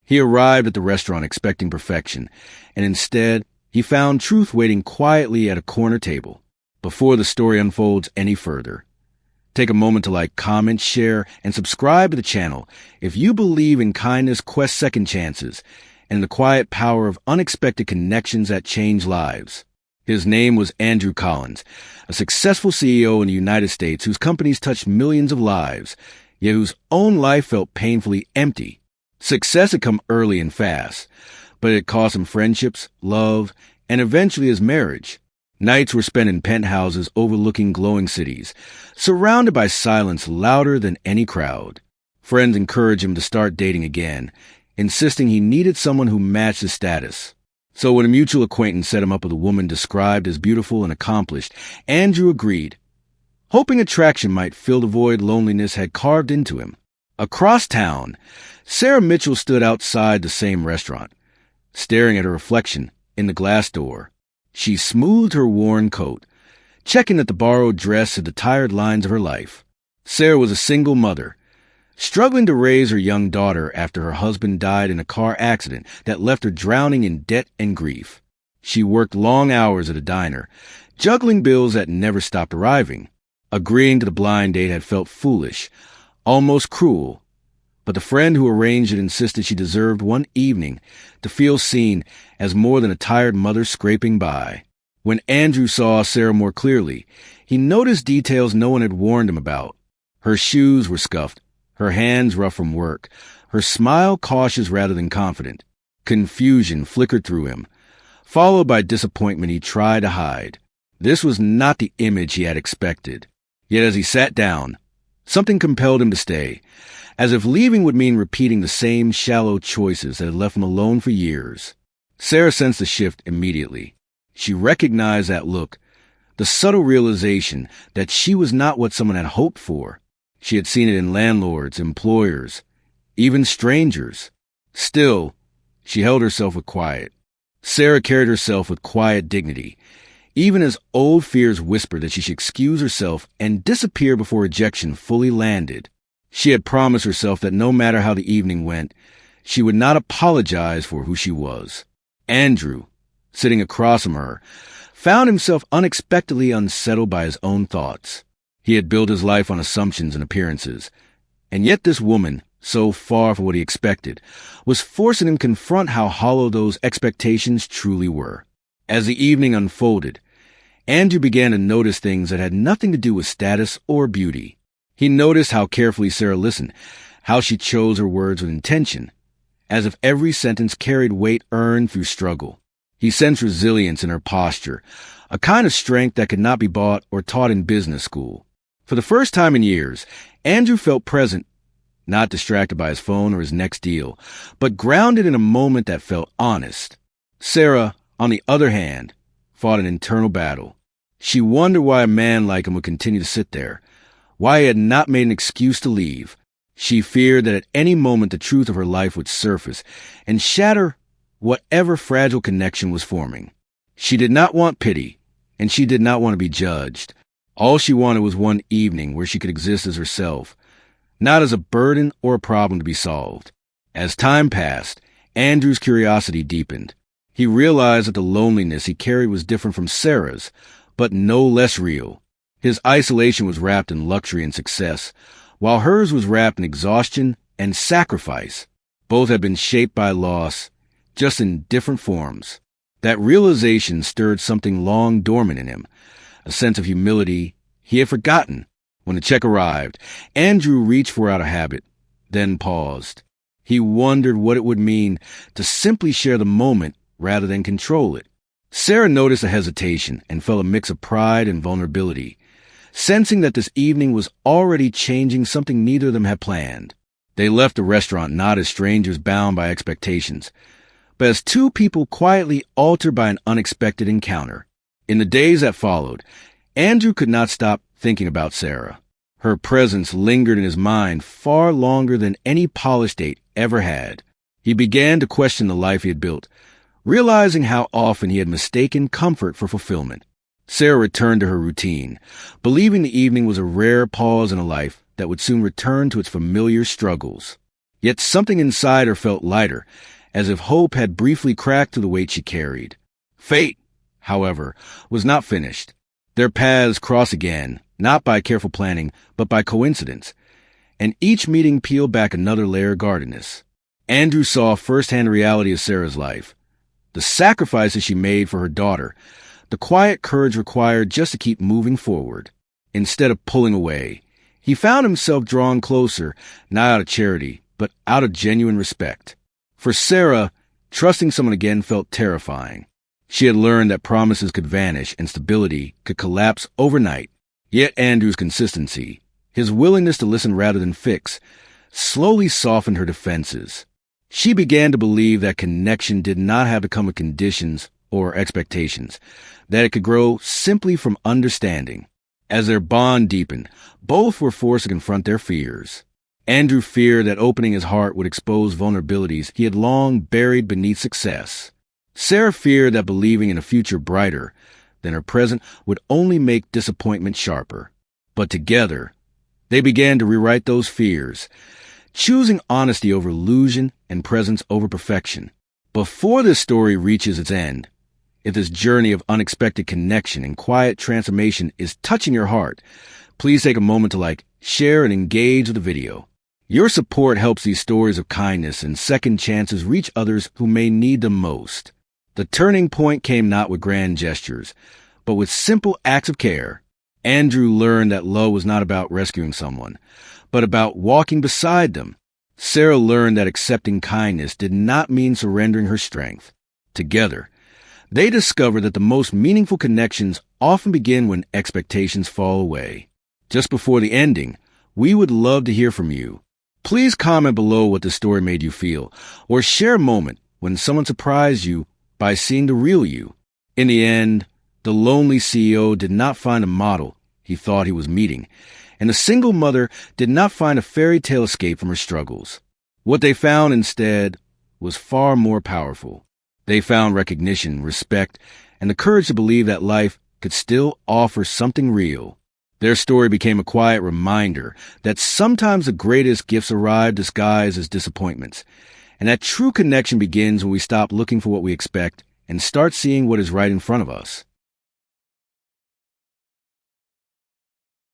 He arrived at the restaurant expecting perfection, and instead, he found truth waiting quietly at a corner table. Before the story unfolds any further, take a moment to like, comment, share, and subscribe to the channel if you believe in kindness, quest second chances, and the quiet power of unexpected connections that change lives. His name was Andrew Collins, a successful CEO in the United States whose companies touched millions of lives, yet whose own life felt painfully empty. Success had come early and fast, but it cost him friendships, love, and eventually his marriage. Nights were spent in penthouses overlooking glowing cities, surrounded by silence louder than any crowd. Friends encouraged him to start dating again, insisting he needed someone who matched his status. So when a mutual acquaintance set him up with a woman described as beautiful and accomplished, Andrew agreed, hoping attraction might fill the void loneliness had carved into him. Across town, Sarah Mitchell stood outside the same restaurant, staring at her reflection in the glass door. She smoothed her worn coat, checking that the borrowed dress hid the tired lines of her life. Sarah was a single mother, struggling to raise her young daughter after her husband died in a car accident that left her drowning in debt and grief. She worked long hours at a diner, juggling bills that never stopped arriving. Agreeing to the blind date had felt foolish, almost cruel, but the friend who arranged it insisted she deserved one evening to feel seen as more than a tired mother scraping by. When Andrew saw Sarah more clearly, he noticed details no one had warned him about. Her shoes were scuffed, her hands rough from work, her smile cautious rather than confident. Confusion flickered through him, followed by disappointment he tried to hide. This was not the image he had expected. Yet as he sat down, something compelled him to stay, as if leaving would mean repeating the same shallow choices that had left him alone for years. Sarah sensed the shift immediately. She recognized that look, the subtle realization that she was not what someone had hoped for. She had seen it in landlords, employers, even strangers. Still, she held herself with quiet. Sarah carried herself with quiet dignity, even as old fears whispered that she should excuse herself and disappear before rejection fully landed. She had promised herself that no matter how the evening went, she would not apologize for who she was. Andrew, sitting across from her, found himself unexpectedly unsettled by his own thoughts. He had built his life on assumptions and appearances, and yet this woman, so far from what he expected, was forcing him to confront how hollow those expectations truly were. As the evening unfolded, Andrew began to notice things that had nothing to do with status or beauty. He noticed how carefully Sarah listened, how she chose her words with intention, as if every sentence carried weight earned through struggle. He sensed resilience in her posture, a kind of strength that could not be bought or taught in business school. For the first time in years, Andrew felt present, not distracted by his phone or his next deal, but grounded in a moment that felt honest. Sarah, on the other hand, fought an internal battle. She wondered why a man like him would continue to sit there, why he had not made an excuse to leave. She feared that at any moment the truth of her life would surface and shatter whatever fragile connection was forming. She did not want pity, and she did not want to be judged. All she wanted was one evening where she could exist as herself, not as a burden or a problem to be solved. As time passed, Andrew's curiosity deepened. He realized that the loneliness he carried was different from Sarah's, but no less real. His isolation was wrapped in luxury and success, while hers was wrapped in exhaustion and sacrifice. Both had been shaped by loss, just in different forms. That realization stirred something long dormant in him, a sense of humility he had forgotten. When the check arrived, Andrew reached for it out of habit, then paused. He wondered what it would mean to simply share the moment rather than control it. Sarah noticed a hesitation and felt a mix of pride and vulnerability, sensing that this evening was already changing something neither of them had planned. They left the restaurant not as strangers bound by expectations, but as two people quietly altered by an unexpected encounter. In the days that followed, Andrew could not stop thinking about Sarah. Her presence lingered in his mind far longer than any polished date ever had. He began to question the life he had built, realizing how often he had mistaken comfort for fulfillment. Sarah returned to her routine, believing the evening was a rare pause in a life that would soon return to its familiar struggles. Yet something inside her felt lighter, as if hope had briefly cracked through the weight she carried. Fate, however, was not finished. Their paths cross again, not by careful planning, but by coincidence. And each meeting peeled back another layer of guardedness. Andrew saw firsthand the reality of Sarah's life, the sacrifices she made for her daughter, the quiet courage required just to keep moving forward. Instead of pulling away, he found himself drawn closer, not out of charity, but out of genuine respect. For Sarah, trusting someone again felt terrifying. She had learned that promises could vanish and stability could collapse overnight. Yet Andrew's consistency, his willingness to listen rather than fix, slowly softened her defenses. She began to believe that connection did not have to come with conditions or expectations, that it could grow simply from understanding. As their bond deepened, both were forced to confront their fears. Andrew feared that opening his heart would expose vulnerabilities he had long buried beneath success. Sarah feared that believing in a future brighter than her present would only make disappointment sharper. But together, they began to rewrite those fears, choosing honesty over illusion and presence over perfection. Before this story reaches its end, if this journey of unexpected connection and quiet transformation is touching your heart, please take a moment to like, share, and engage with the video. Your support helps these stories of kindness and second chances reach others who may need them most. The turning point came not with grand gestures, but with simple acts of care. Andrew learned that love was not about rescuing someone, but about walking beside them. Sarah learned that accepting kindness did not mean surrendering her strength. Together, they discovered that the most meaningful connections often begin when expectations fall away. Just before the ending, we would love to hear from you. Please comment below what the story made you feel, or share a moment when someone surprised you by seeing the real you. In the end, the lonely CEO did not find a model he thought he was meeting, and the single mother did not find a fairy tale escape from her struggles. What they found instead was far more powerful. They found recognition, respect, and the courage to believe that life could still offer something real. Their story became a quiet reminder that sometimes the greatest gifts arrive disguised as disappointments, and that true connection begins when we stop looking for what we expect and start seeing what is right in front of us.